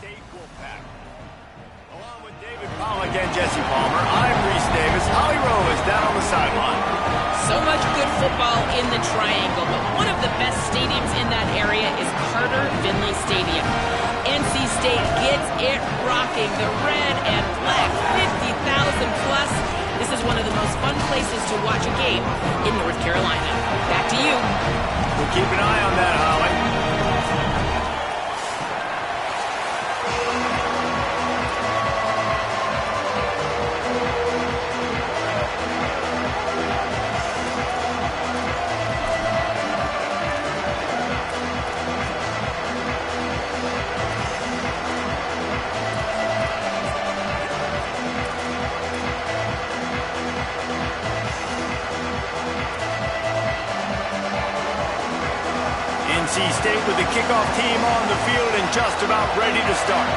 State Wolfpack. Along with David Pollack and Jesse Palmer, I'm Reese Davis. Holly Rowe is down on the sideline. So much good football in the Triangle, but one of the best stadiums in that area is Carter Finley Stadium. NC State gets it rocking. The red and black, 50,000 plus. This is one of the most fun places to watch a game in North Carolina. Back to you. We'll keep an eye on that, Holly. NC State with the kickoff team on the field and just about ready to start.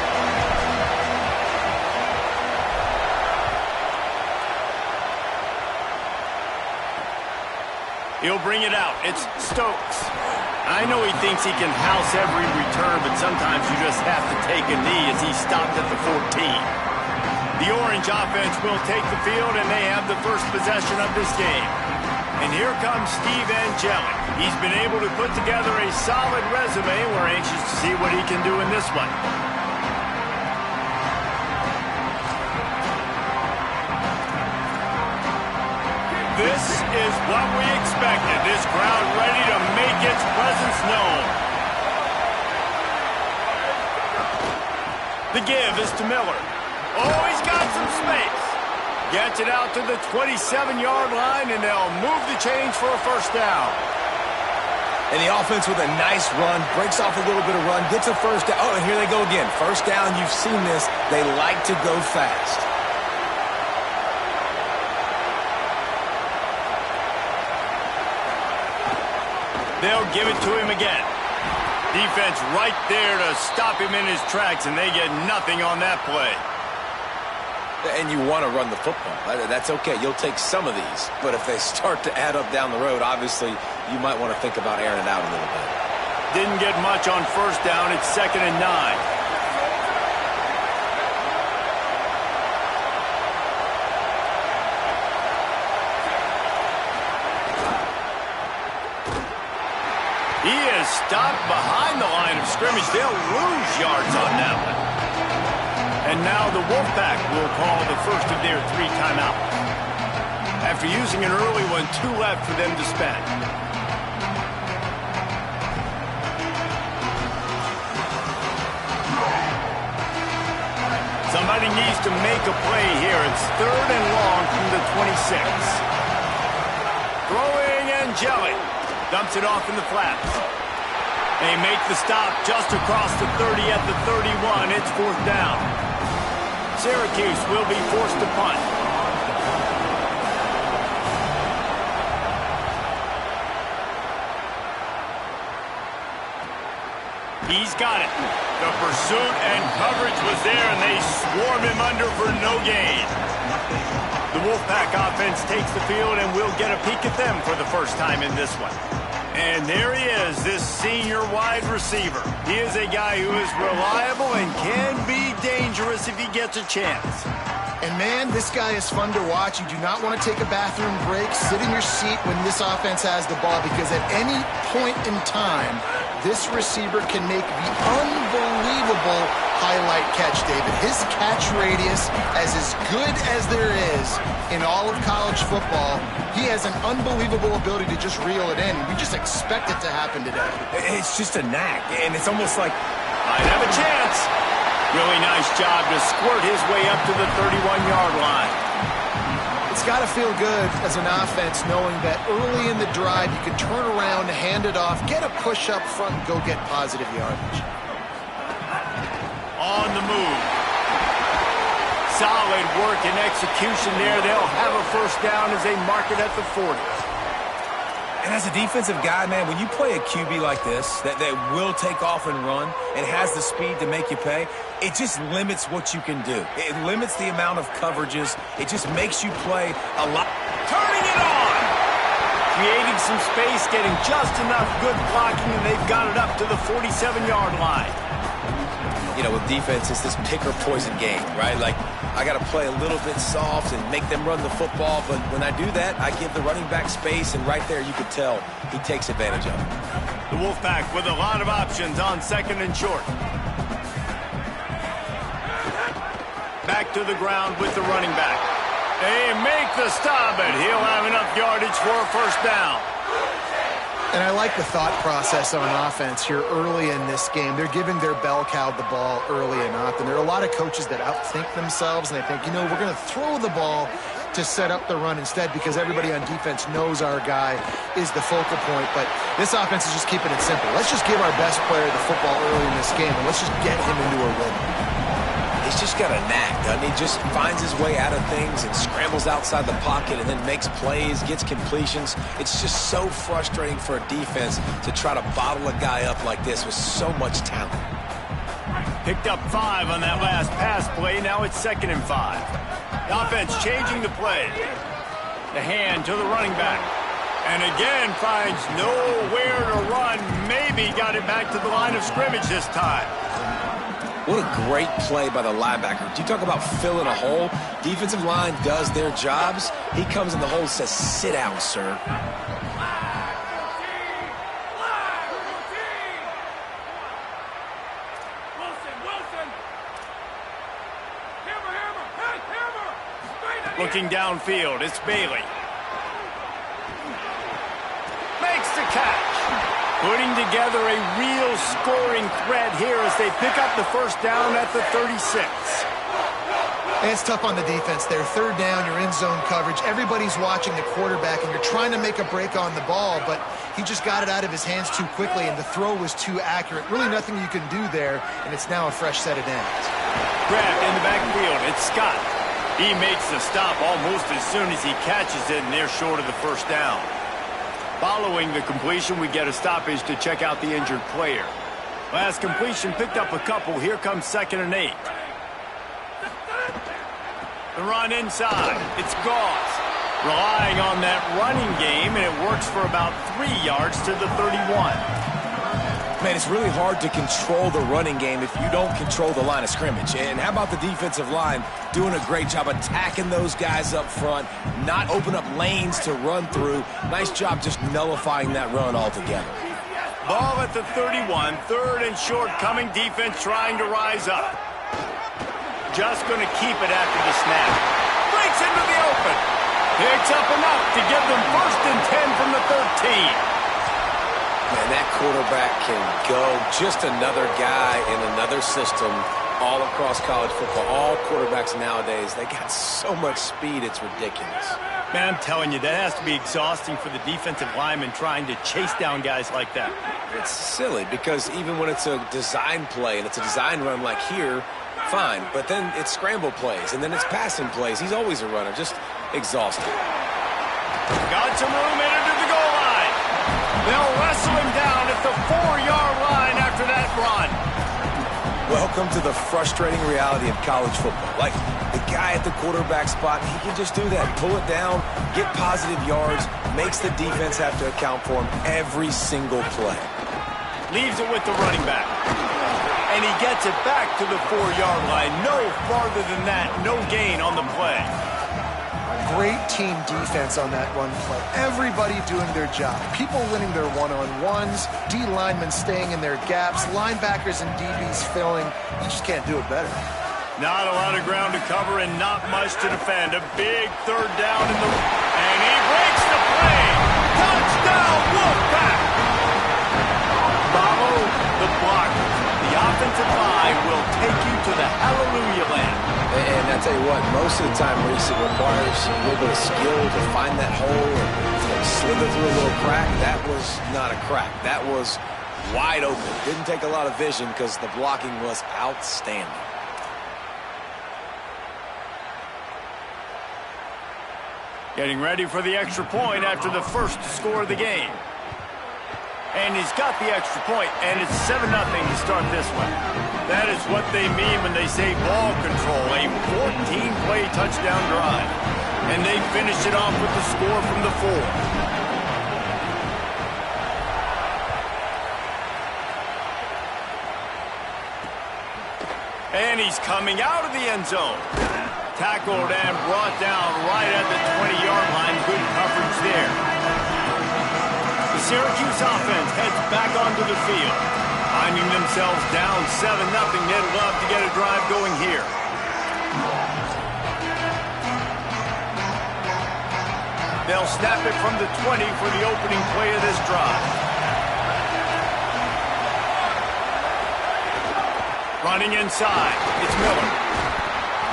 He'll bring it out. It's Stokes. I know he thinks he can house every return, but sometimes you just have to take a knee as he stopped at the 14. The Orange offense will take the field, and they have the first possession of this game. And here comes Steve Angelic. He's been able to put together a solid resume. We're anxious to see what he can do in this one. This is what we expected. This crowd ready to make its presence known. The give is to Miller. Oh, he's got some space. Gets it out to the 27-yard line, and they'll move the chains for a first down. And the offense with a nice run, breaks off a little bit of run, gets a first down. Oh, and here they go again. First down, you've seen this. They like to go fast. They'll give it to him again. Defense right there to stop him in his tracks, and they get nothing on that play. And you want to run the football. That's okay. You'll take some of these. But if they start to add up down the road, obviously, you might want to think about airing it out a little bit. Didn't get much on first down. It's 2nd and 9. He is stopped behind the line of scrimmage. They'll lose yards on that one. And now the Wolfpack will call the first of their 3 timeouts. After using an early one, 2 left for them to spend. Somebody needs to make a play here. It's 3rd and long from the 26. Throwing Angelic. Dumps it off in the flats. They make the stop just across the 30 at the 31. It's 4th down. Syracuse will be forced to punt. He's got it. The pursuit and coverage was there, and they swarm him under for no gain. The Wolfpack offense takes the field, and we'll get a peek at them for the first time in this one. And there he is, this senior wide receiver. He is a guy who is reliable and can be dangerous if he gets a chance. And, man, this guy is fun to watch. You do not want to take a bathroom break, sit in your seat when this offense has the ball, because at any point in time, this receiver can make the unbelievable highlight catch, David. His catch radius is as good as there is in all of college football. He has an unbelievable ability to just reel it in. We just expect it to happen today. It's just a knack, and it's almost like... Might have a chance. Really nice job to squirt his way up to the 31-yard line. It's got to feel good as an offense knowing that early in the drive you can turn around, hand it off, get a push up front, and go get positive yardage. On the move. Solid work and execution there. They'll have a first down as they mark it at the 40. And as a defensive guy, man, when you play a QB like this, that will take off and run and has the speed to make you pay, it just limits what you can do. It limits the amount of coverages. It just makes you play a lot. Turning it on! Creating some space, getting just enough good blocking, and they've got it up to the 47-yard line. you know, with defense, it's this pick or poison game, right? Like, I got to play a little bit soft and make them run the football, but when I do that, I give the running back space, and right there you can tell he takes advantage of it. The Wolfpack with a lot of options on 2nd and short. Back to the ground with the running back. They make the stop, and he'll have enough yardage for a first down. And I like the thought process on offense here early in this game. They're giving their bell cow the ball early and often. There are a lot of coaches that outthink themselves, and they think, you know, we're going to throw the ball to set up the run instead because everybody on defense knows our guy is the focal point. But this offense is just keeping it simple. Let's just give our best player the football early in this game, and let's just get him into a rhythm. He's just got a knack, doesn't he? Just finds his way out of things and scrambles outside the pocket and then makes plays, gets completions. It's just so frustrating for a defense to try to bottle a guy up like this with so much talent. Picked up 5 on that last pass play. Now it's 2nd and 5. The offense changing the play. The hand to the running back. And again finds nowhere to run. Maybe got it back to the line of scrimmage this time. What a great play by the linebacker. Do you talk about filling a hole? Defensive line does their jobs. He comes in the hole and says, sit down, sir. Looking downfield, it's Bailey. Makes the catch. Putting together a real scoring threat here as they pick up the first down at the 36. And it's tough on the defense there. 3rd down, you're in zone coverage. Everybody's watching the quarterback, and you're trying to make a break on the ball, but he just got it out of his hands too quickly, and the throw was too accurate. Really nothing you can do there, and it's now a fresh set of downs. Grabbed in the backfield, it's Scott. He makes the stop almost as soon as he catches it, and they're short of the first down. Following the completion, we get a stoppage to check out the injured player. Last completion picked up a couple. Here comes 2nd and 8. The run inside. It's Goss. Relying on that running game, and it works for about 3 yards to the 31. Man, it's really hard to control the running game if you don't control the line of scrimmage. And how about the defensive line doing a great job attacking those guys up front, not open up lanes to run through. Nice job just nullifying that run altogether. Ball at the 31, 3rd and short, coming defense trying to rise up. Just going to keep it after the snap. Breaks into the open. Picks up enough to give them 1st and 10 from the 13. Man, that quarterback can go. Just another guy in another system all across college football. All quarterbacks nowadays, they got so much speed, it's ridiculous. Man, I'm telling you, that has to be exhausting for the defensive lineman trying to chase down guys like that. It's silly because even when it's a design play and it's a design run like here, fine. But then it's scramble plays and then it's passing plays. He's always a runner, just exhausting. Got some room in into the goal line. They'll wrestle him down at the 4-yard line after that run. Welcome to the frustrating reality of college football. Like, the guy at the quarterback spot, he can just do that. Pull it down, get positive yards, makes the defense have to account for him every single play. Leaves it with the running back. And he gets it back to the 4-yard line. No farther than that. No gain on the play. Great team defense on that run play. Everybody doing their job. People winning their one-on-ones, D linemen staying in their gaps, linebackers and DBs filling. You just can't do it better. Not a lot of ground to cover and not much to defend. A big 3rd down in the... And he breaks the play. Touchdown, Wolfpack! Follow the block. The offensive line will take you to the hallelujah land. And I tell you what, most of the time, Reese, it requires a little bit of skill to find that hole and slither through a little crack. That was not a crack. That was wide open. Didn't take a lot of vision because the blocking was outstanding. Getting ready for the extra point after the first score of the game. And he's got the extra point, and it's 7-0 to start this one. That is what they mean when they say ball control, a 14-play touchdown drive. And they finish it off with the score from the 4. And he's coming out of the end zone. Tackled and brought down right at the 20-yard line. Good coverage there. The Syracuse offense heads back onto the field. Finding themselves down 7-0, they'd love to get a drive going here. They'll snap it from the 20 for the opening play of this drive. Running inside, it's Miller.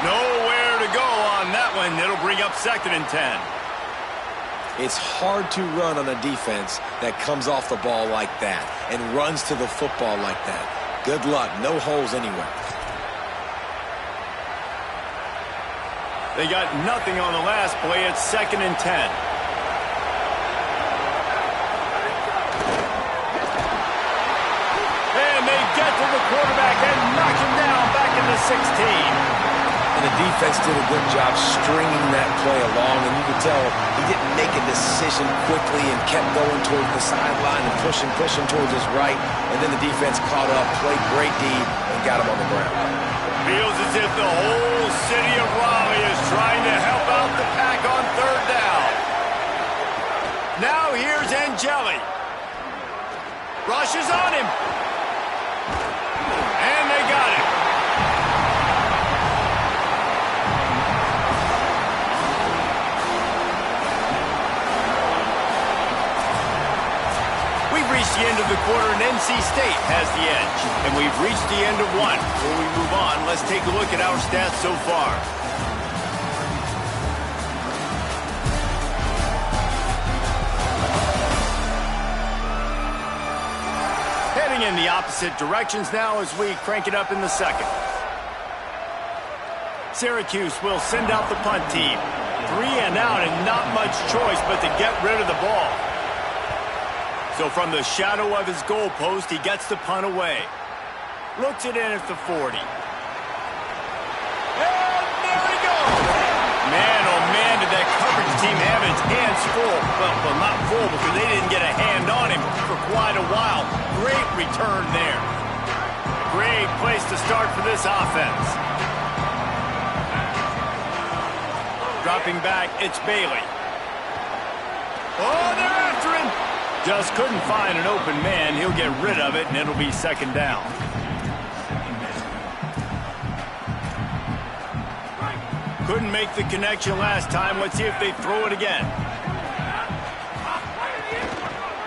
Nowhere to go on that one. It'll bring up 2nd and 10. It's hard to run on a defense that comes off the ball like that and runs to the football like that. Good luck. No holes anywhere. They got nothing on the last play. It's 2nd and 10. And they get to the quarterback and knock him down back in the 16. And the defense did a good job stringing that play along, and you could tell he didn't make a decision quickly and kept going towards the sideline and pushing towards his right, and then the defense caught up, played great D, and got him on the ground. Feels as if the whole city of Raleigh is trying to help out the Pack on 3rd down. Now here's Angeli. Rushes on him. And they got it. We've reached the end of the quarter, and NC State has the edge. And we've reached the end of one. Before we move on, let's take a look at our stats so far. Heading in the opposite directions now as we crank it up in the second. Syracuse will send out the punt team. 3 and out and not much choice but to get rid of the ball. So from the shadow of his goalpost, he gets the punt away. Looks it in at the 40. And there he goes! Man, oh man, did that coverage team have its hands full. Well, not full because they didn't get a hand on him for quite a while. Great return there. Great place to start for this offense. Dropping back, it's Bailey. Oh, they're after him! Just couldn't find an open man. He'll get rid of it, and it'll be 2nd down. Couldn't make the connection last time. Let's see if they throw it again.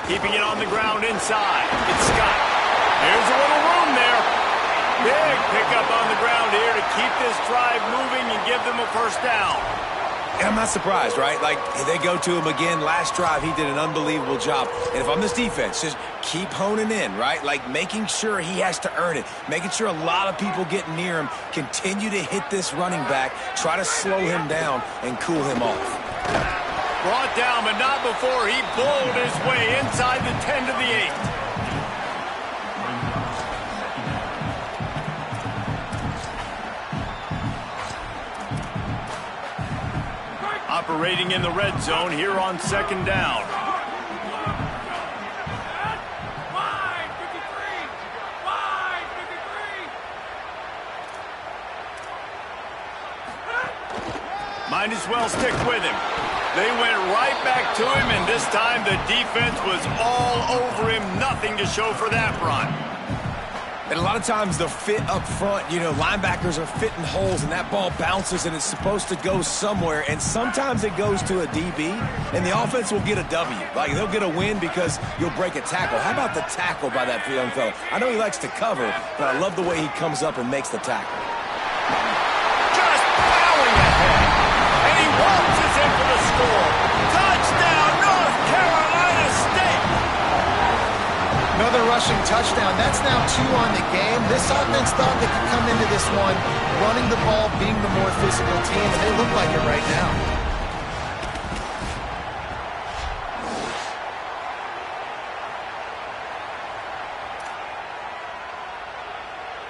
Keeping it on the ground inside. It's Scott. There's a little room there. Big pickup on the ground here to keep this drive moving and give them a 1st down. And I'm not surprised, right? Like, they go to him again. Last drive, he did an unbelievable job. And if I'm this defense, just keep honing in, right? Like, making sure he has to earn it. Making sure a lot of people get near him. Continue to hit this running back. Try to slow him down and cool him off. Brought down, but not before he bowled his way inside the 10 to the 8. Operating in the red zone here on 2nd down. Might as well stick with him. They went right back to him, and this time the defense was all over him. Nothing to show for that run. And a lot of times the fit up front, you know, linebackers are fitting holes and that ball bounces and it's supposed to go somewhere. And sometimes it goes to a DB and the offense will get a W. Like, they'll get a win because you'll break a tackle. How about the tackle by that young fella? I know he likes to cover, but I love the way he comes up and makes the tackle. Just plowing ahead. And he waltzes in for the score. Touchdown, North Carolina State. Another rushing touchdown. That's now 2 on the game. This offense thought they could come into this one running the ball, being the more physical team, and they look like it right now.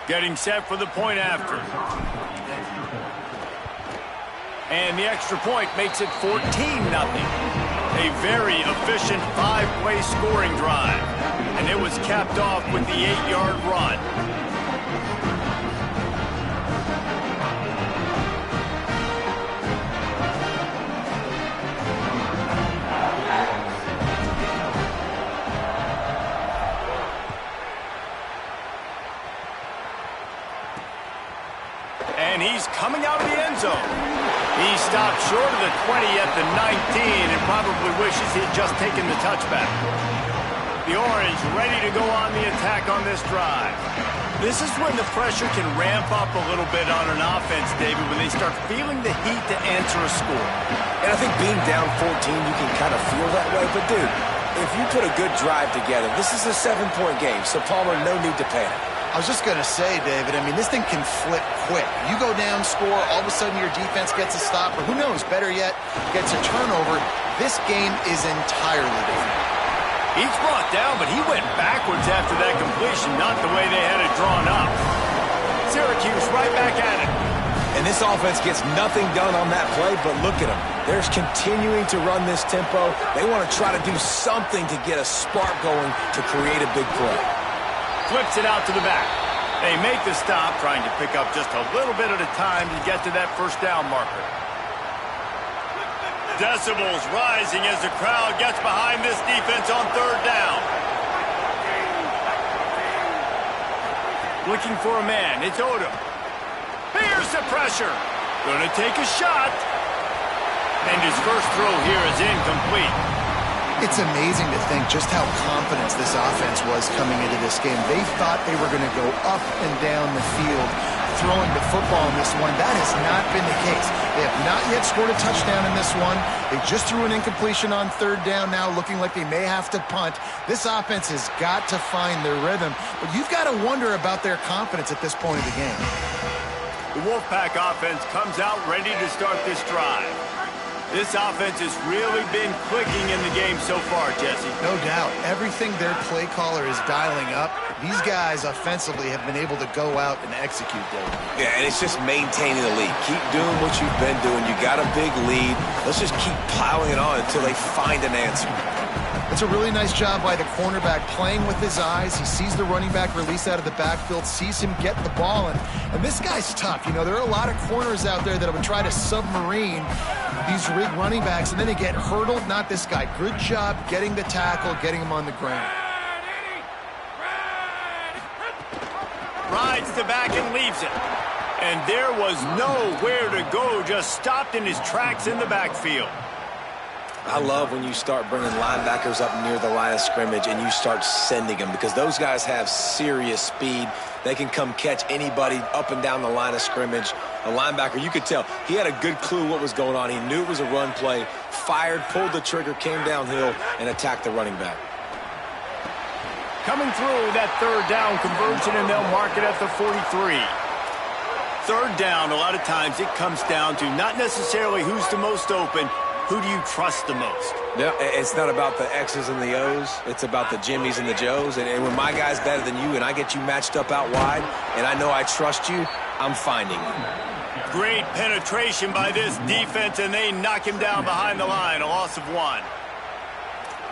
Getting set for the point after. And the extra point makes it 14-0. A very efficient 5-play scoring drive. And it was capped off with the 8-yard run. And he's coming out of the end zone. He stopped short of the 20 at the 19 and probably wishes he had just taken the touchback. The Orange ready to go on the attack on this drive. This is when the pressure can ramp up a little bit on an offense, David, when they start feeling the heat to answer a score. And I think being down 14, you can kind of feel that way. But, dude, if you put a good drive together, this is a 7-point game, so Palmer, no need to panic. I was just going to say, David, I mean, this thing can flip quick. You go down, score, all of a sudden your defense gets a stop, or who knows, better yet, gets a turnover. This game is entirely different. He's brought down, but he went backwards after that completion, not the way they had it drawn up. Syracuse right back at it. And this offense gets nothing done on that play, but look at them. They're continuing to run this tempo. They want to try to do something to get a spark going to create a big play. Flips it out to the back. They make the stop, trying to pick up just a little bit at a time to get to that first down marker. Decibels rising as the crowd gets behind this defense on third down. Looking for a man. It's Odom. Here's the pressure. Going to take a shot. And his first throw here is incomplete. It's amazing to think just how confident this offense was coming into this game. They thought they were going to go up and down the field throwing the football in this one. That has not been the case. They have not yet scored a touchdown in this one. They just threw an incompletion on third down now, looking like they may have to punt. This offense has got to find their rhythm. But you've got to wonder about their confidence at this point of the game. The Wolfpack offense comes out ready to start this drive. This offense has really been clicking in the game so far, Jesse. No doubt. Everything their play caller is dialing up, these guys offensively have been able to go out and execute them. Yeah, and it's just maintaining the lead. Keep doing what you've been doing. You got a big lead. Let's just keep piling it on until they find an answer. It's a really nice job by the cornerback playing with his eyes. He sees the running back release out of the backfield, sees him get the ball, and this guy's tough. You know, there are a lot of corners out there that would try to submarine these rig running backs, and then they get hurdled. Not this guy. Good job getting the tackle, getting him on the ground. Rides the back and leaves it. And there was nowhere to go, just stopped in his tracks in the backfield. I love when you start bringing linebackers up near the line of scrimmage and you start sending them, because those guys have serious speed. They can come catch anybody up and down the line of scrimmage. A linebacker, you could tell, he had a good clue what was going on. He knew it was a run play, fired, pulled the trigger, came downhill, and attacked the running back. Coming through that third down conversion, and they'll mark it at the 43. Third down, a lot of times it comes down to not necessarily who's the most open, who do you trust the most? Yeah, it's not about the X's and the O's. It's about the Jimmys and the Joes. And when my guy's better than you and I get you matched up out wide and I know I trust you, I'm finding you. Great penetration by this defense, and they knock him down behind the line, a loss of 1.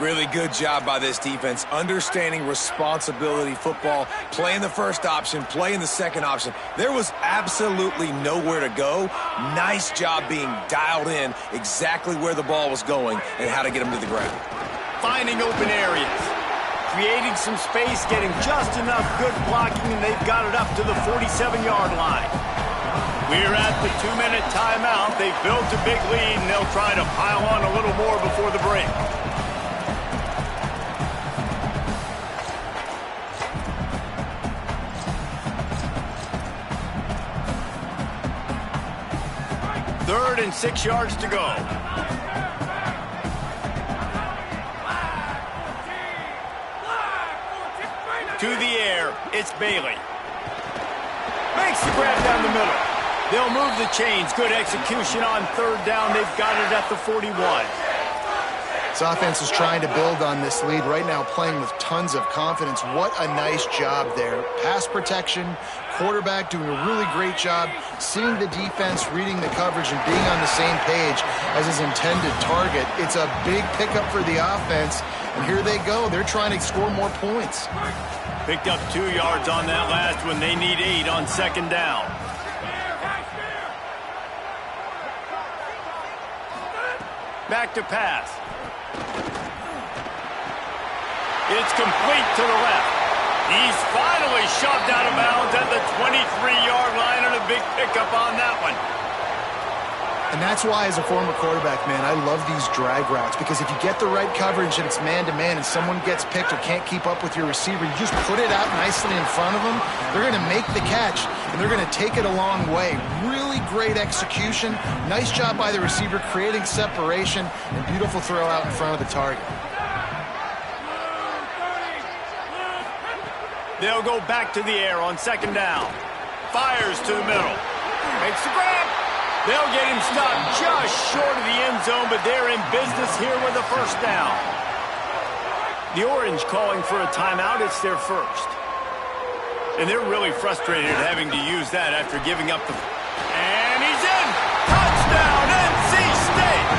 Really good job by this defense, understanding responsibility football, playing the first option, playing the second option. There was absolutely nowhere to go. Nice job being dialed in exactly where the ball was going and how to get him to the ground. Finding open areas, creating some space, getting just enough good blocking, and they've got it up to the 47-yard line. We're at the 2-minute timeout. They've built a big lead, and they'll try to pile on a little more before the break. Third and 6 yards to go. To the air, it's Bailey. Makes the grab down the middle. They'll move the chains. Good execution on third down. They've got it at the 41. This offense is trying to build on this lead right now, playing with tons of confidence. What a nice job there. Pass protection, quarterback doing a really great job, seeing the defense, reading the coverage, and being on the same page as his intended target. It's a big pickup for the offense, and here they go. They're trying to score more points. Picked up 2 yards on that last one. They need 8 on second down. Back to pass. It's complete to the left. He's finally shoved out of bounds at the 23-yard line, and a big pickup on that one. And that's why, as a former quarterback, man, I love these drag routes, because if you get the right coverage and it's man-to-man and someone gets picked or can't keep up with your receiver, you just put it out nicely in front of them. They're going to make the catch, and they're going to take it a long way. Really great execution. Nice job by the receiver creating separation, and beautiful throw out in front of the target. They'll go back to the air on second down. Fires to the middle. Makes the grab. They'll get him stopped just short of the end zone, but they're in business here with a first down. The Orange calling for a timeout. It's their first. And they're really frustrated having to use that after giving up the... And he's in! Touchdown, NC State!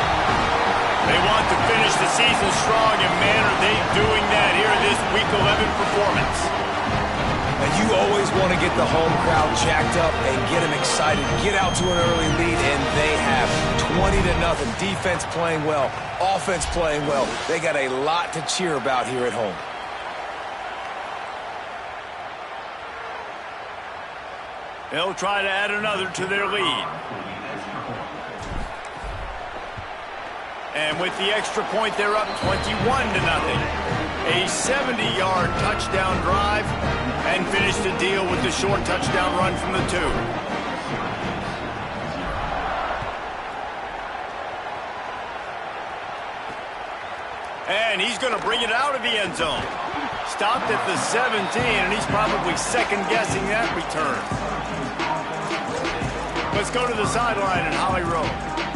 They want to finish the season strong, and man, are they doing that here in this Week 11 performance. And you always want to get the home crowd jacked up and get them excited. Get out to an early lead, and they have 20-0. Defense playing well, offense playing well. They got a lot to cheer about here at home. They'll try to add another to their lead. And with the extra point, they're up 21-0. A 70-yard touchdown drive, and finish the deal with the short touchdown run from the 2. And he's going to bring it out of the end zone. Stopped at the 17, and he's probably second-guessing that return. Let's go to the sideline in Holly Rowe.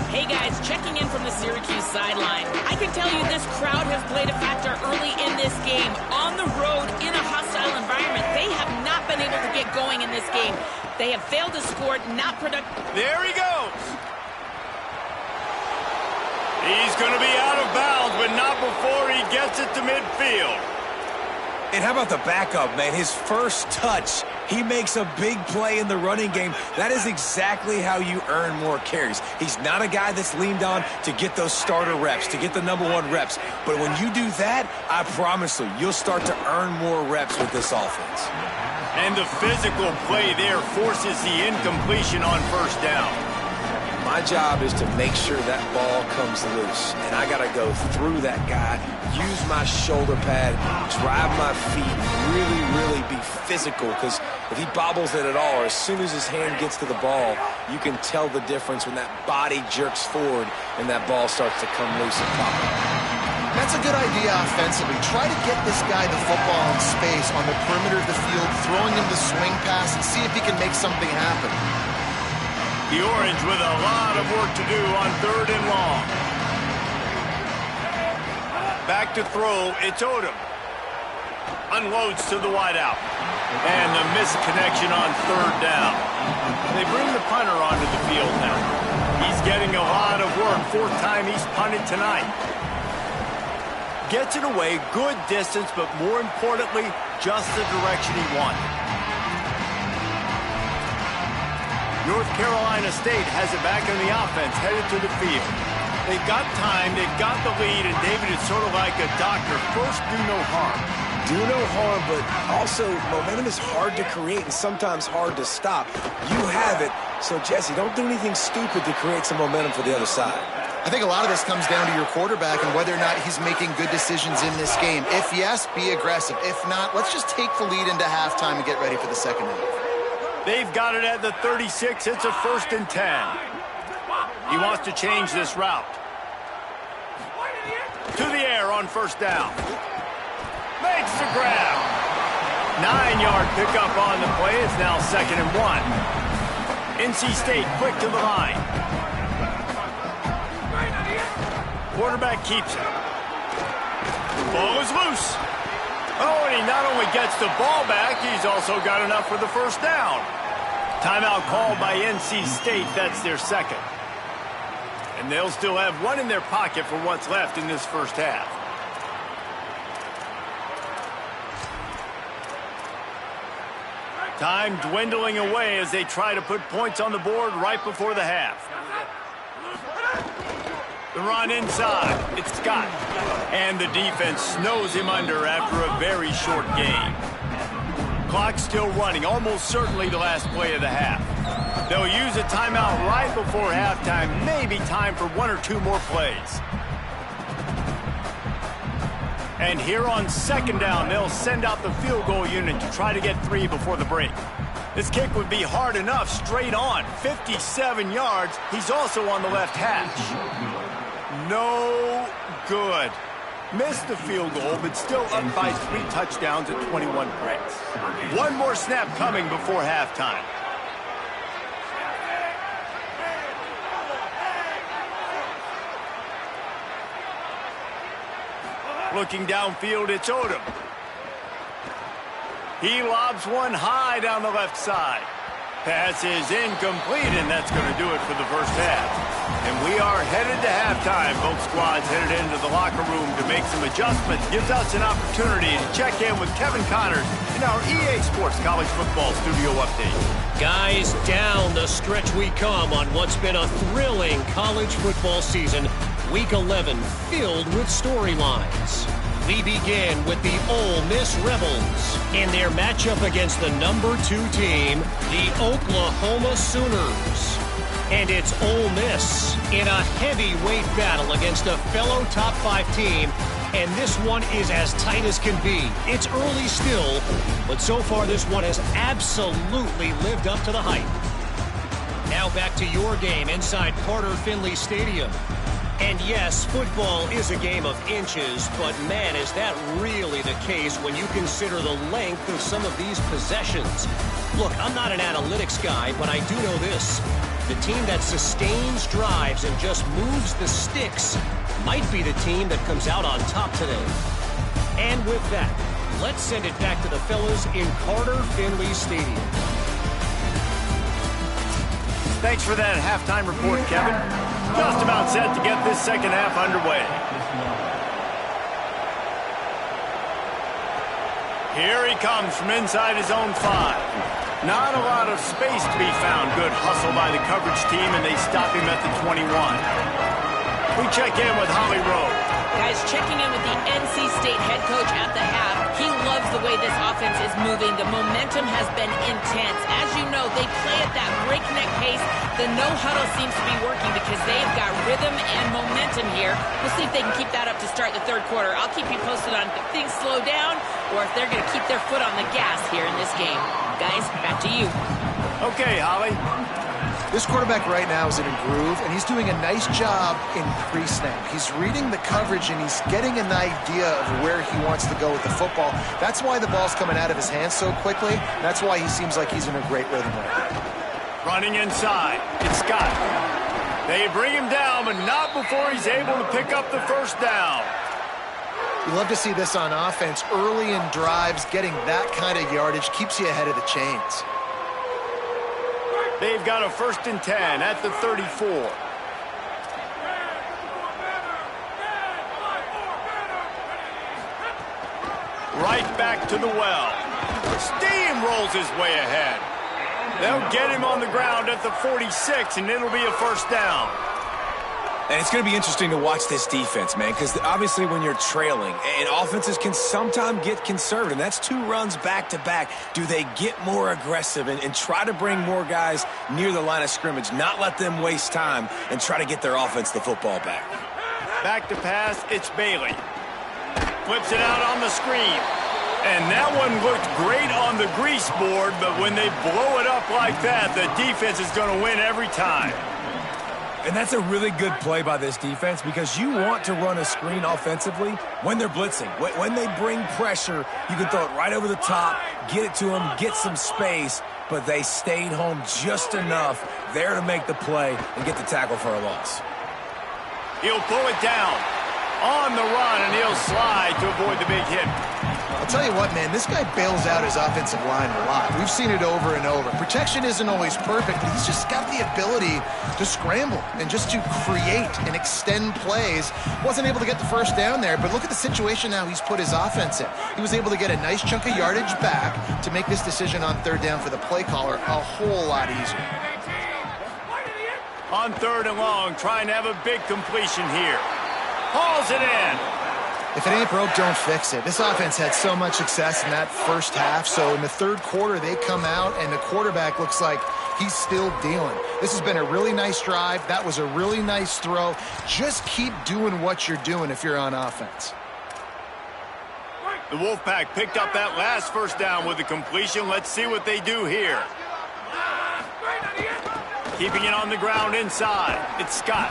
Hey guys, checking in from the Syracuse sideline. I can tell you this crowd has played a factor early in this game. On the road, in a hostile environment, they have not been able to get going in this game. They have failed to score, not productive. There he goes. He's going to be out of bounds, but not before he gets it to midfield. And how about the backup, man? His first touch, he makes a big play in the running game. That is exactly how you earn more carries. He's not a guy that's leaned on to get those starter reps, to get the #1 reps. But when you do that, I promise you, you'll start to earn more reps with this offense. And the physical play there forces the incompletion on first down. My job is to make sure that ball comes loose, and I got to go through that guy, use my shoulder pad, drive my feet, really be physical, because if he bobbles it at all, or as soon as his hand gets to the ball, you can tell the difference when that body jerks forward and that ball starts to come loose and pop. That's a good idea offensively. Try to get this guy the football in space on the perimeter of the field, throwing him the swing pass, and see if he can make something happen. The Orange with a lot of work to do on 3rd and long. Back to throw, it's Odom. Unloads to the wideout. And the missed connection on 3rd down. They bring the punter onto the field now. He's getting a lot of work. 4th time he's punted tonight. Gets it away, good distance, but more importantly, just the direction he wanted. North Carolina State has it back in the offense, headed to the field. They've got time, they've got the lead, and David, it's sort of like a doctor. First, do no harm. Do no harm, but also momentum is hard to create and sometimes hard to stop. You have it, so Jesse, don't do anything stupid to create some momentum for the other side. I think a lot of this comes down to your quarterback and whether or not he's making good decisions in this game. If yes, be aggressive. If not, let's just take the lead into halftime and get ready for the second half. They've got it at the 36. It's a 1st and 10. He wants to change this route. To the air on 1st down. Makes the grab. 9-yard pickup on the play. It's now 2nd and 1. NC State quick to the line. Quarterback keeps it. Ball is loose. Oh, and he not only gets the ball back, he's also got enough for the 1st down. Timeout called by NC State. That's their 2nd. And they'll still have 1 in their pocket for what's left in this 1st half. Time dwindling away as they try to put points on the board right before the half. The run inside. It's Scott. And the defense snows him under after a very short game. Clock's still running, almost certainly the last play of the half. They'll use a timeout right before halftime, maybe time for 1 or 2 more plays. And here on second down, they'll send out the field goal unit to try to get 3 before the break. This kick would be hard enough, straight on, 57 yards. He's also on the left hash. No good. Missed the field goal, but still up by 3 touchdowns at 21 points. One more snap coming before halftime. Looking downfield, it's Odom. He lobs one high down the left side. Pass is incomplete, and that's going to do it for the first half. And we are headed to halftime. Both squads headed into the locker room to make some adjustments. Gives us an opportunity to check in with Kevin Connors in our EA Sports College Football Studio Update. Guys, down the stretch we come on what's been a thrilling college football season. Week 11 filled with storylines. We begin with the Ole Miss Rebels in their matchup against the number 2 team, the Oklahoma Sooners. And it's Ole Miss in a heavyweight battle against a fellow top 5 team. And this one is as tight as can be. It's early still, but so far this one has absolutely lived up to the hype. Now back to your game inside Carter Finley Stadium. And yes, football is a game of inches, but man, is that really the case when you consider the length of some of these possessions. Look, I'm not an analytics guy, but I do know this. The team that sustains drives and just moves the sticks might be the team that comes out on top today. And with that, let's send it back to the fellas in Carter Finley Stadium. Thanks for that halftime report, Kevin. Just about set to get this second half underway. Here he comes from inside his own 5. Not a lot of space to be found. Good hustle by the coverage team, and they stop him at the 21. We check in with Holly Rowe. Guys, checking in with the NC State head coach at the half. He loves the way this offense is moving. The momentum has been intense. As you know, they play at that breakneck pace. The no-huddle seems to be working because they've got rhythm and momentum here. We'll see if they can keep that up to start the third quarter. I'll keep you posted on if things slow down or if they're going to keep their foot on the gas here in this game. Guys, back to you. Okay, Holly. This quarterback right now is in a groove, and he's doing a nice job in pre-snap. He's reading the coverage, and he's getting an idea of where he wants to go with the football. That's why the ball's coming out of his hands so quickly. That's why he seems like he's in a great rhythm right now. Running inside, it's Scott. They bring him down, but not before he's able to pick up the first down. You love to see this on offense. Early in drives, getting that kind of yardage keeps you ahead of the chains. They've got a 1st and 10 at the 34. Right back to the well. Steamrolls his way ahead. They'll get him on the ground at the 46, and it'll be a first down. And it's going to be interesting to watch this defense, man, because obviously when you're trailing, and offenses can sometimes get conservative. That's 2 runs back-to-back. Do they get more aggressive and try to bring more guys near the line of scrimmage, not let them waste time, and try to get their offense the football back? Back to pass, it's Bailey. Flips it out on the screen. And that one looked great on the grease board, but when they blow it up like that, the defense is going to win every time. And that's a really good play by this defense because you want to run a screen offensively when they're blitzing. When they bring pressure, you can throw it right over the top, get it to them, get some space, but they stayed home just enough there to make the play and get the tackle for a loss. He'll pull it down on the run, and he'll slide to avoid the big hit. I'll tell you what, man, this guy bails out his offensive line a lot. We've seen it over and over. Protection isn't always perfect, but he's just got the ability to scramble and just to create and extend plays. Wasn't able to get the first down there, but look at the situation now he's put his offense in. He was able to get a nice chunk of yardage back to make this decision on 3rd down for the play caller a whole lot easier. On 3rd and long, trying to have a big completion here. Hauls it in. If it ain't broke, don't fix it. This offense had so much success in that first half, so in the third quarter, they come out, and the quarterback looks like he's still dealing. This has been a really nice drive. That was a really nice throw. Just keep doing what you're doing if you're on offense. The Wolfpack picked up that last first down with a completion. Let's see what they do here. Keeping it on the ground inside. It's Scott.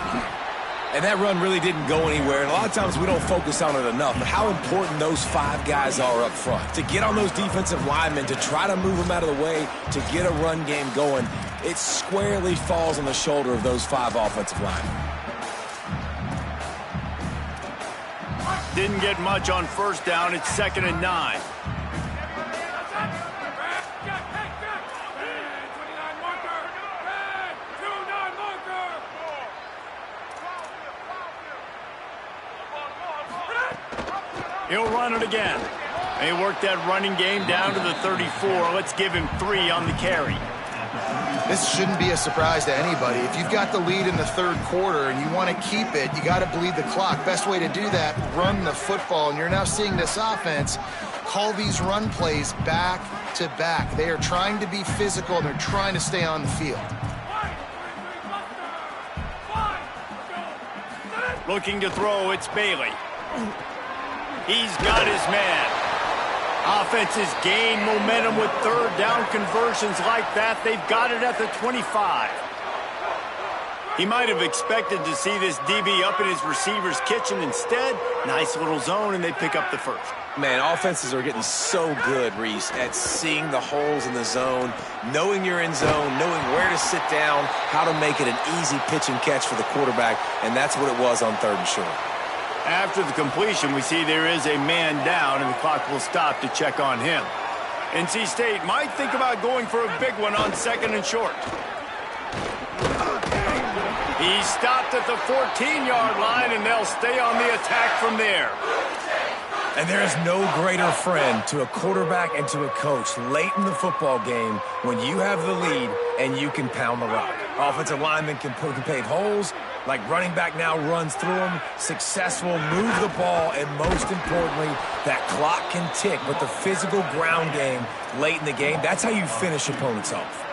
And that run really didn't go anywhere. And a lot of times we don't focus on it enough. But how important those 5 guys are up front. To get on those defensive linemen, to try to move them out of the way, to get a run game going, it squarely falls on the shoulder of those 5 offensive linemen. Didn't get much on first down. It's 2nd and 9. He'll run it again. They work that running game down to the 34. Let's give him 3 on the carry. This shouldn't be a surprise to anybody. If you've got the lead in the third quarter and you want to keep it, you got to bleed the clock. Best way to do that, run the football. And you're now seeing this offense call these run plays back to back. They are trying to be physical, and they're trying to stay on the field. Looking to throw, it's Bailey. He's got his man. Offenses gain momentum with third down conversions like that. They've got it at the 25. He might have expected to see this DB up in his receiver's kitchen. Instead, nice little zone, and they pick up the first. Man, offenses are getting so good, Reese, at seeing the holes in the zone, knowing you're in zone, knowing where to sit down, how to make it an easy pitch and catch for the quarterback, and that's what it was on 3rd and short. After the completion, we see there is a man down, and the clock will stop to check on him. NC State might think about going for a big one on 2nd and short. He stopped at the 14-yard line, and they'll stay on the attack from there. And there is no greater friend to a quarterback and to a coach late in the football game when you have the lead and you can pound the rock. Offensive linemen can pave holes, like running back now runs through them, successful, move the ball, and most importantly, that clock can tick. But the physical ground game late in the game, that's how you finish opponents off.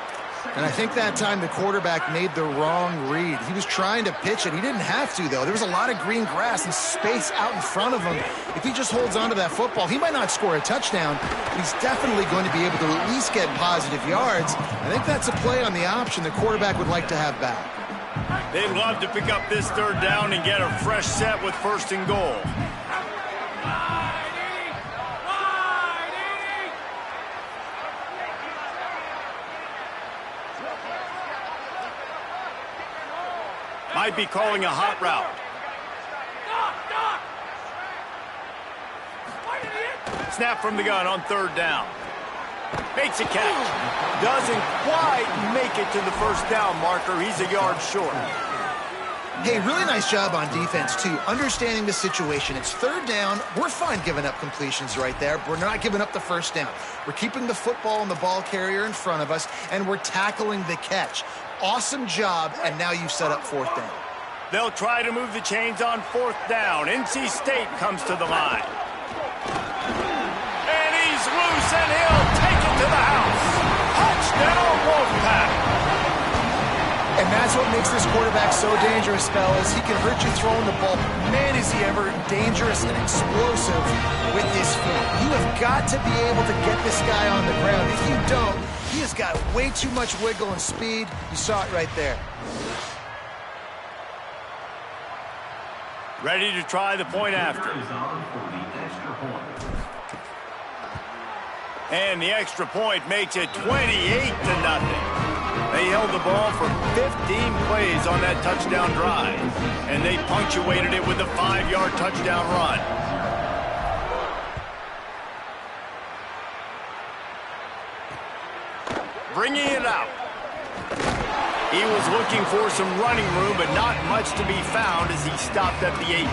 And I think that time the quarterback made the wrong read. He was trying to pitch it. He didn't have to, though. There was a lot of green grass and space out in front of him. If he just holds on to that football, he might not score a touchdown, but he's definitely going to be able to at least get positive yards. I think that's a play on the option the quarterback would like to have back. They'd love to pick up this 3rd down and get a fresh set with 1st and goal. Might be calling a hot route. Snap from the gun on 3rd down. Makes a catch. Doesn't quite make it to the first down marker. He's a yard short. Hey, really nice job on defense, too. Understanding the situation. It's 3rd down. We're fine giving up completions right there. We're not giving up the first down. We're keeping the football and the ball carrier in front of us, and we're tackling the catch. Awesome job, and now you've set up 4th down. They'll try to move the chains on 4th down. NC State comes to the line. And he's loose, and he'll take it to the house. Touchdown, Wolfpack. And that's what makes this quarterback so dangerous, fellas. He can hurt you throwing the ball. Man, is he ever dangerous and explosive with his feet. You have got to be able to get this guy on the ground. If you don't, he has got way too much wiggle and speed. You saw it right there. Ready to try the point after. And the extra point makes it 28-0. They held the ball for 15 plays on that touchdown drive, and they punctuated it with a 5-yard touchdown run. Bringing it out. He was looking for some running room, but not much to be found as he stopped at the 18.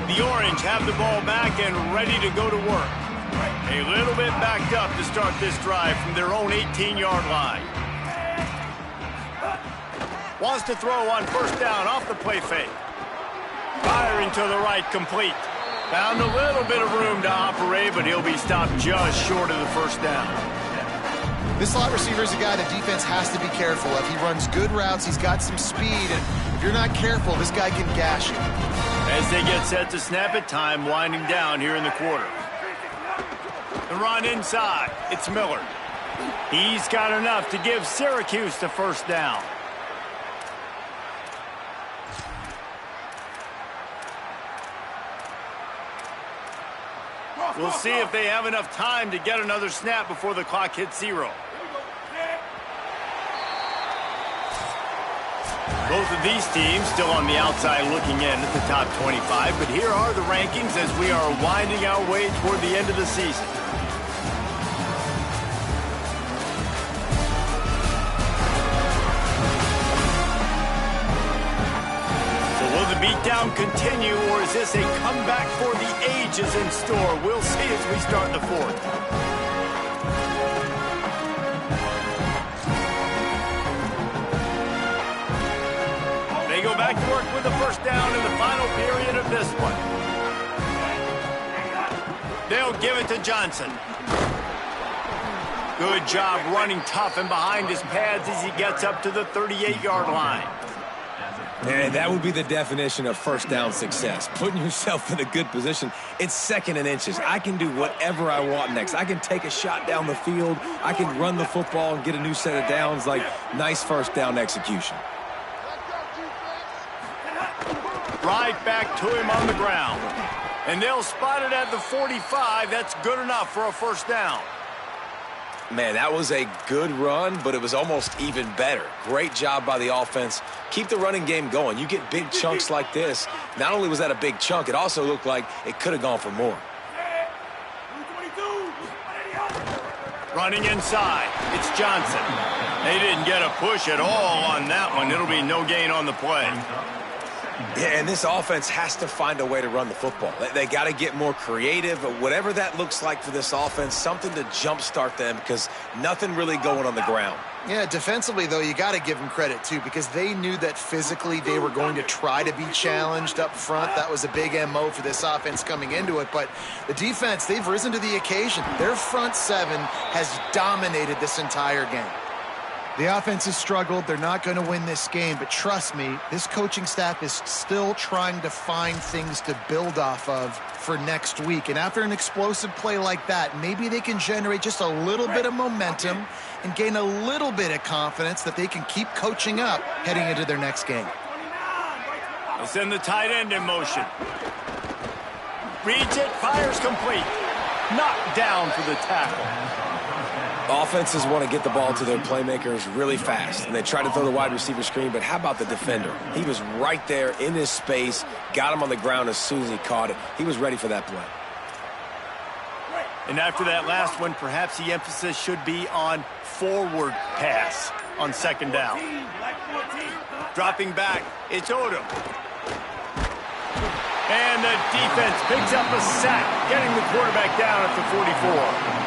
The Orange have the ball back and ready to go to work. A little bit backed up to start this drive from their own 18-yard line. Wants to throw on 1st down off the play fake. Firing to the right, complete. Found a little bit of room to operate, but he'll be stopped just short of the first down. This slot receiver is a guy the defense has to be careful of. He runs good routes. He's got some speed. And if you're not careful, this guy can gash you. As they get set to snap it, time winding down here in the quarter. The run inside. It's Miller. He's got enough to give Syracuse the first down. We'll see if they have enough time to get another snap before the clock hits 0. Both of these teams still on the outside looking in at the top 25, but here are the rankings as we are winding our way toward the end of the season. Beatdown continue, or is this a comeback for the ages in store? We'll see as we start the fourth. They go back to work with the first down in the final period of this one. They'll give it to Johnson. Good job running tough and behind his pads as he gets up to the 38-yard line. And that would be the definition of first down success. Putting yourself in a good position. It's 2nd and inches. I can do whatever I want next. I can take a shot down the field. I can run the football and get a new set of downs. Like, nice first down execution. Right back to him on the ground. And they'll spot it at the 45. That's good enough for a first down. Man, that was a good run, but it was almost even better. Great job by the offense. Keep the running game going. You get big chunks like this. Not only was that a big chunk, it also looked like it could have gone for more. Running inside, it's Johnson. They didn't get a push at all on that one. It'll be no gain on the play. Yeah, and this offense has to find a way to run the football. They got to get more creative, whatever that looks like for this offense, something to jumpstart them because nothing really going on the ground. Yeah, defensively, though, you got to give them credit, too, because they knew that physically they were going to try to be challenged up front. That was a big MO for this offense coming into it. But the defense, they've risen to the occasion. Their front seven has dominated this entire game. The offense has struggled. They're not going to win this game. But trust me, this coaching staff is still trying to find things to build off of for next week. And after an explosive play like that, maybe they can generate just a little bit of momentum and gain a little bit of confidence that they can keep coaching up heading into their next game. They send the tight end in motion. Reads it, fires complete. Knocked down for the tackle. Offenses want to get the ball to their playmakers really fast, and they try to throw the wide receiver screen, but how about the defender? He was right there in his space, got him on the ground as soon as he caught it. He was ready for that play. And after that last one, perhaps the emphasis should be on forward pass on second down. Dropping back, it's Odom. And the defense picks up a sack, getting the quarterback down at the 44.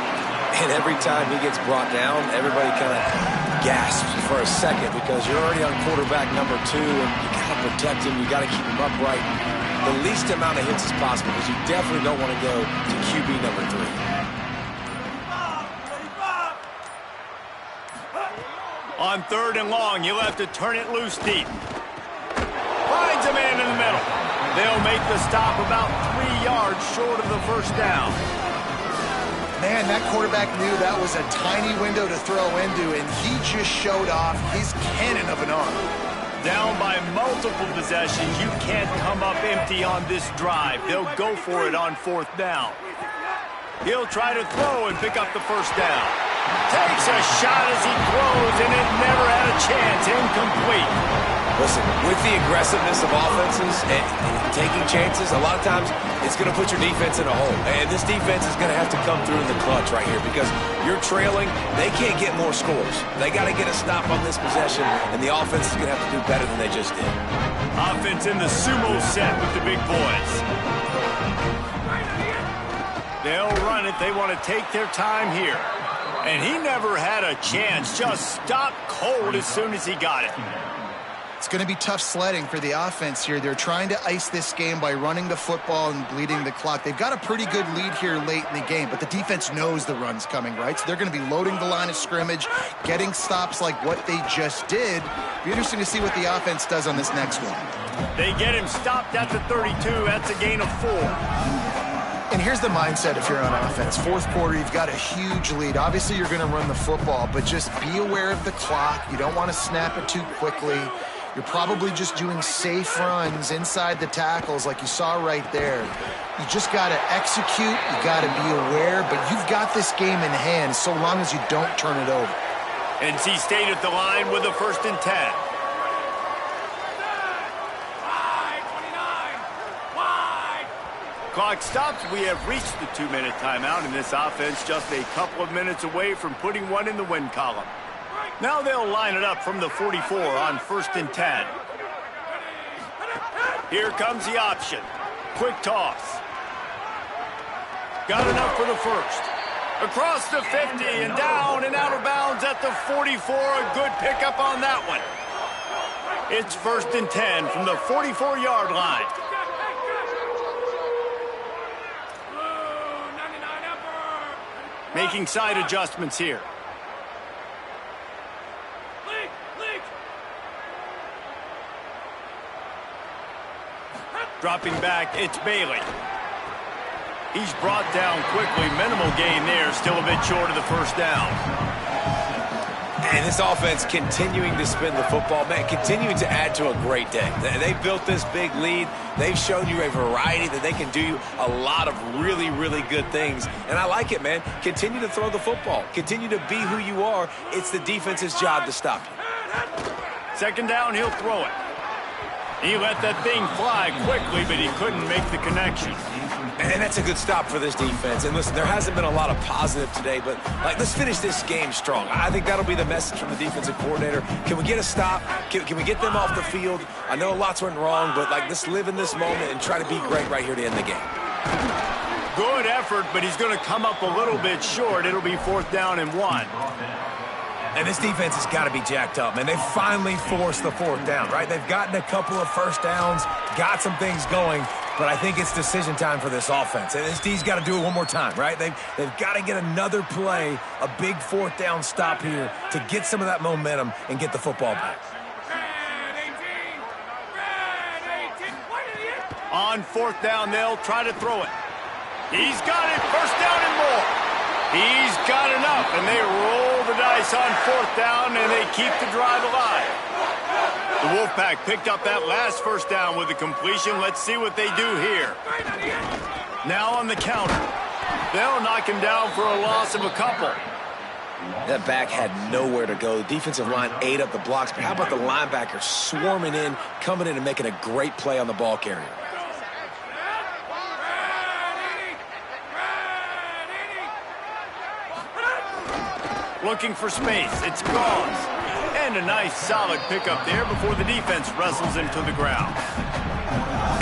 And every time he gets brought down, everybody kind of gasps for a second because you're already on quarterback number 2, and you got to protect him. You got to keep him upright. The least amount of hits as possible because you definitely don't want to go to QB number 3. On 3rd and long, you'll have to turn it loose deep. Finds a man in the middle. They'll make the stop about 3 yards short of the first down. Man, that quarterback knew that was a tiny window to throw into, and he just showed off his cannon of an arm. Down by multiple possessions, you can't come up empty on this drive. They'll go for it on 4th down. He'll try to throw and pick up the first down. Takes a shot as he throws, and it never had a chance. Incomplete. Listen, with the aggressiveness of offenses and taking chances, a lot of times it's going to put your defense in a hole. And this defense is going to have to come through in the clutch right here because you're trailing. They can't get more scores. They got to get a stop on this possession, and the offense is going to have to do better than they just did. Offense in the sumo set with the big boys. They'll run it. They want to take their time here. And he never had a chance. Just stopped cold as soon as he got it. It's going to be tough sledding for the offense here. They're trying to ice this game by running the football and bleeding the clock. They've got a pretty good lead here late in the game, but the defense knows the run's coming, right? So they're going to be loading the line of scrimmage, getting stops like what they just did. Be interesting to see what the offense does on this next one. They get him stopped at the 32. That's a gain of 4. And here's the mindset if you're on offense. Fourth quarter, you've got a huge lead. Obviously, you're going to run the football, but just be aware of the clock. You don't want to snap it too quickly. You're probably just doing safe runs inside the tackles like you saw right there. You just got to execute. You got to be aware, but you've got this game in hand so long as you don't turn it over. NC State at the line with a 1st and 10. Clock stops. We have reached the 2-minute timeout, and this offense just a couple of minutes away from putting one in the win column. Now they'll line it up from the 44 on 1st and 10. Here comes the option. Quick toss. Got enough for the first. Across the 50 and down and out of bounds at the 44. A good pickup on that one. It's 1st and 10 from the 44-yard line. Making side adjustments here. Dropping back, it's Bailey. He's brought down quickly. Minimal gain there, still a bit short of the 1st down. And this offense continuing to spin the football, man, continuing to add to a great day. They built this big lead. They've shown you a variety that they can do a lot of really, really good things. And I like it, man. Continue to throw the football. Continue to be who you are. It's the defense's job to stop you. 2nd down, he'll throw it. He let that thing fly quickly, but he couldn't make the connection. And that's a good stop for this defense. And listen, there hasn't been a lot of positive today, but let's finish this game strong. I think that'll be the message from the defensive coordinator. Can we get a stop? Can we get them off the field? I know lots went wrong, but let's live in this moment and try to be great right here to end the game. Good effort, but he's going to come up a little bit short. It'll be 4th down and 1. And this defense has got to be jacked up, man. They finally forced the 4th down, right? They've gotten a couple of 1st downs, got some things going, but I think it's decision time for this offense. And this D's got to do it one more time, right? They've got to get another play, a big 4th down stop here to get some of that momentum and get the football back. On 4th down, they'll try to throw it. He's got it, 1st down and more. He's got enough, and they roll the dice on 4th down, and they keep the drive alive. The Wolfpack picked up that last 1st down with a completion. Let's see what they do here. Now on the counter. They'll knock him down for a loss of a couple. That back had nowhere to go. The defensive line ate up the blocks, but how about the linebacker swarming in, coming in and making a great play on the ball carrier? Looking for space. It's Gauze. And a nice solid pickup there before the defense wrestles him to the ground.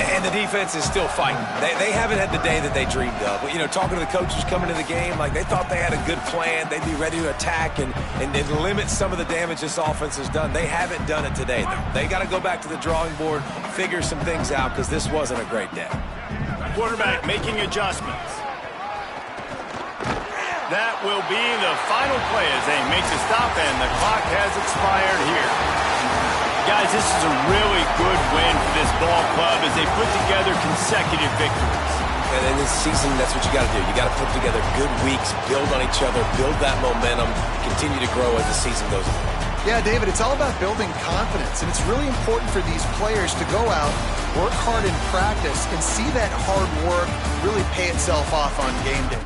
And the defense is still fighting. They haven't had the day that they dreamed of. But, talking to the coaches coming to the game, they thought they had a good plan. They'd be ready to attack and limit some of the damage this offense has done. They haven't done it today, though. They got to go back to the drawing board, figure some things out, because this wasn't a great day. Quarterback making adjustments. That will be the final play as they make the stop, and the clock has expired here. Guys, this is a really good win for this ball club as they put together consecutive victories. And in this season, that's what you got to do. You got to put together good weeks, build on each other, build that momentum, continue to grow as the season goes on. Yeah, David, it's all about building confidence, and it's really important for these players to go out, work hard in practice, and see that hard work really pay itself off on game day.